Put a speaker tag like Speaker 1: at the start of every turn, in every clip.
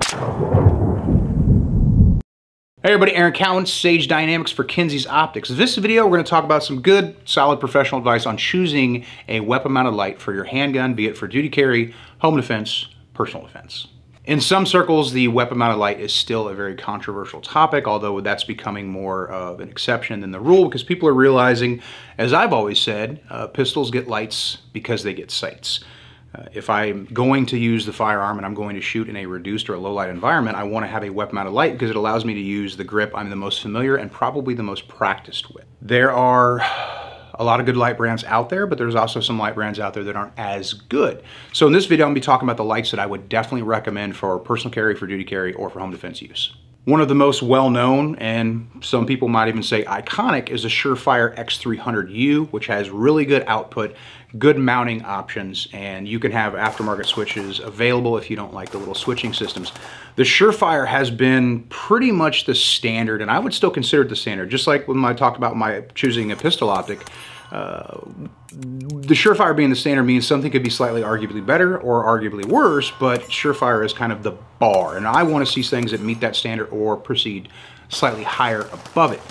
Speaker 1: Hey everybody, Aaron Cowan, Sage Dynamics for Kenzie's Optics. In this video, we're going to talk about some good, solid professional advice on choosing a weapon-mounted light for your handgun, be it for duty carry, home defense, personal defense. In some circles, the weapon-mounted light is still a very controversial topic, although that's becoming more of an exception than the rule because people are realizing, as I've always said, pistols get lights because they get sights. If I'm going to use the firearm and I'm going to shoot in a reduced or a low light environment, I want to have a weapon-mounted light because it allows me to use the grip I'm the most familiar and probably the most practiced with. There are a lot of good light brands out there, but there's also some light brands out there that aren't as good. So in this video, I'm going to be talking about the lights that I would definitely recommend for personal carry, for duty carry, or for home defense use. One of the most well-known, and some people might even say iconic, is the Surefire X300u, which has really good output, good mounting options, and you can have aftermarket switches available if you don't like the little switching systems. The Surefire has been pretty much the standard, and I would still consider it the standard. Just like when I talked about my choosing a pistol optic, the Surefire being the standard means something could be slightly arguably better or arguably worse, but Surefire is kind of the bar, and I want to see things that meet that standard or proceed slightly higher above it.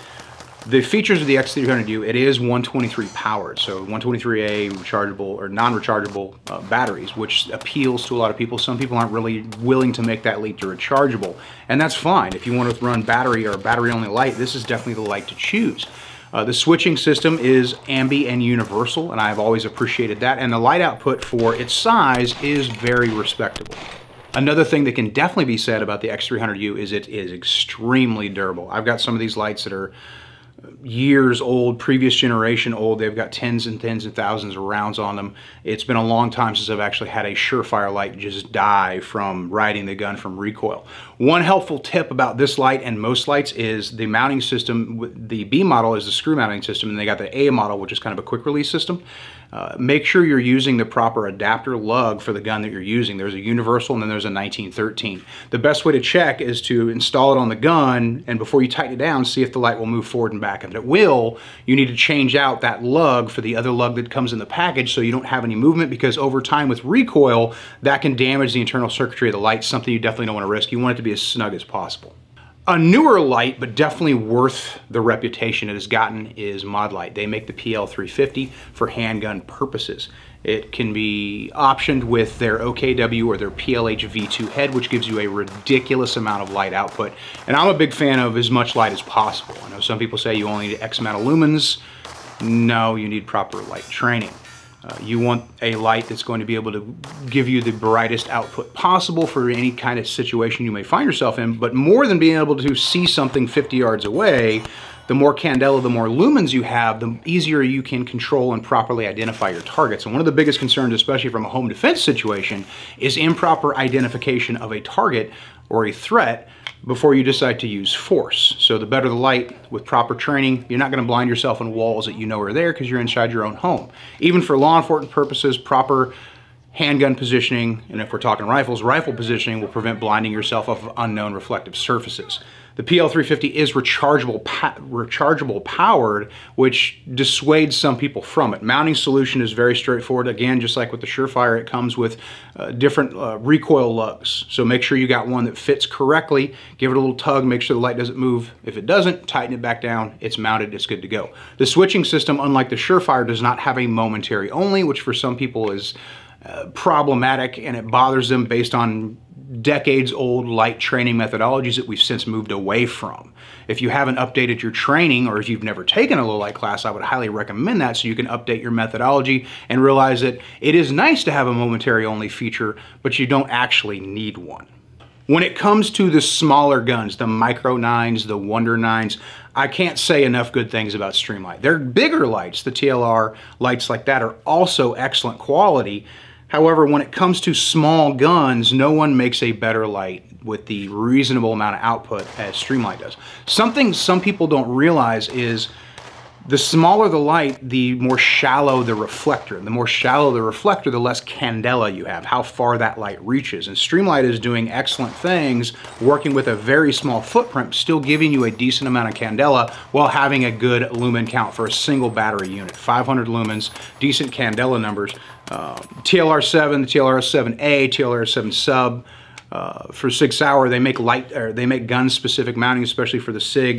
Speaker 1: The features of the X300u, it is 123 powered, so 123A rechargeable or non-rechargeable batteries, which appeals to a lot of people. Some people aren't really willing to make that leap to rechargeable, and that's fine. If you want to run battery or battery-only light, this is definitely the light to choose. The switching system is ambi and universal, and I've always appreciated that, and the light output for its size is very respectable. Another thing that can definitely be said about the X300u is it is extremely durable. I've got some of these lights that are years old, previous generation old. They've got tens and thousands of rounds on them. It's been a long time since I've actually had a Surefire light just die from riding the gun from recoil. One helpful tip about this light and most lights is the mounting system. The B model is the screw mounting system, and they got the A model, which is kind of a quick release system. Make sure you're using the proper adapter lug for the gun that you're using. There's a universal and then there's a 1913. The best way to check is to install it on the gun, and before you tighten it down, see if the light will move forward and back. If it will, you need to change out that lug for the other lug that comes in the package so you don't have any movement, because over time with recoil, that can damage the internal circuitry of the light, something you definitely don't want to risk. You want it to be as snug as possible. A newer light, but definitely worth the reputation it has gotten, is Modlite. They make the PL350 for handgun purposes. It can be optioned with their OKW or their PLH V2 head, which gives you a ridiculous amount of light output. And I'm a big fan of as much light as possible. I know some people say you only need X amount of lumens. No, you need proper light training. You want a light that's going to be able to give you the brightest output possible for any kind of situation you may find yourself in, but more than being able to see something 50 yards away, the more candela, the more lumens you have, the easier you can control and properly identify your targets. And one of the biggest concerns, especially from a home defense situation, is improper identification of a target or a threat before you decide to use force. So the better the light with proper training, you're not going to blind yourself on walls that you know are there because you're inside your own home. Even for law enforcement purposes, proper handgun positioning, and if we're talking rifles, rifle positioning will prevent blinding yourself of unknown reflective surfaces. The PL350 is rechargeable powered, which dissuades some people from it. Mounting solution is very straightforward. Again, just like with the Surefire, it comes with different recoil lugs. So make sure you got one that fits correctly. Give it a little tug, make sure the light doesn't move. If it doesn't, tighten it back down. It's mounted, it's good to go. The switching system, unlike the Surefire, does not have a momentary only, which for some people is problematic, and it bothers them based on decades-old light training methodologies that we've since moved away from. If you haven't updated your training, or if you've never taken a low light class, I would highly recommend that so you can update your methodology and realize that it is nice to have a momentary only feature, but you don't actually need one. When it comes to the smaller guns, the Micro 9s, the Wonder 9s, I can't say enough good things about Streamlight. They're bigger lights. The TLR lights like that are also excellent quality. However, when it comes to small guns, no one makes a better light with the reasonable amount of output as Streamlight does. Something some people don't realize is the smaller the light, the more shallow the reflector. The more shallow the reflector, the less candela you have, how far that light reaches. And Streamlight is doing excellent things, working with a very small footprint, still giving you a decent amount of candela while having a good lumen count for a single battery unit. 500 lumens, decent candela numbers. TLR-7, the TLR-7A, TLR-7Sub, For Sig Sauer, they make gun-specific mounting, especially for the Sig.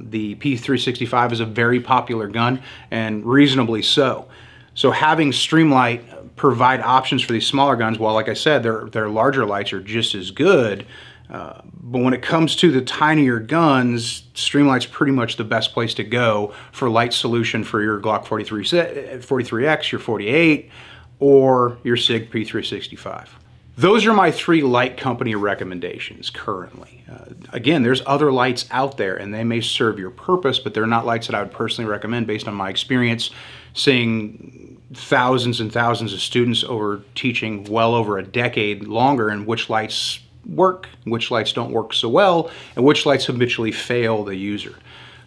Speaker 1: The P365 is a very popular gun, and reasonably so. So having Streamlight provide options for these smaller guns, while like I said, their larger lights are just as good, but when it comes to the tinier guns, Streamlight's pretty much the best place to go for light solution for your Glock 43X, your 48, or your Sig P365. Those are my 3 light company recommendations currently. Again, there's other lights out there and they may serve your purpose, but they're not lights that I would personally recommend based on my experience seeing thousands and thousands of students over teaching well over a decade longer, and which lights work, which lights don't work so well, and which lights habitually fail the user.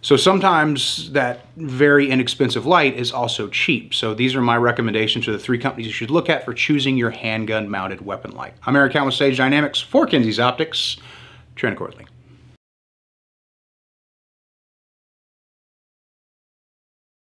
Speaker 1: So sometimes that very inexpensive light is also cheap. So these are my recommendations for the 3 companies you should look at for choosing your handgun mounted weapon light. I'm Eric Cowan with Sage Dynamics for Kenzie's Optics. Trend accordingly.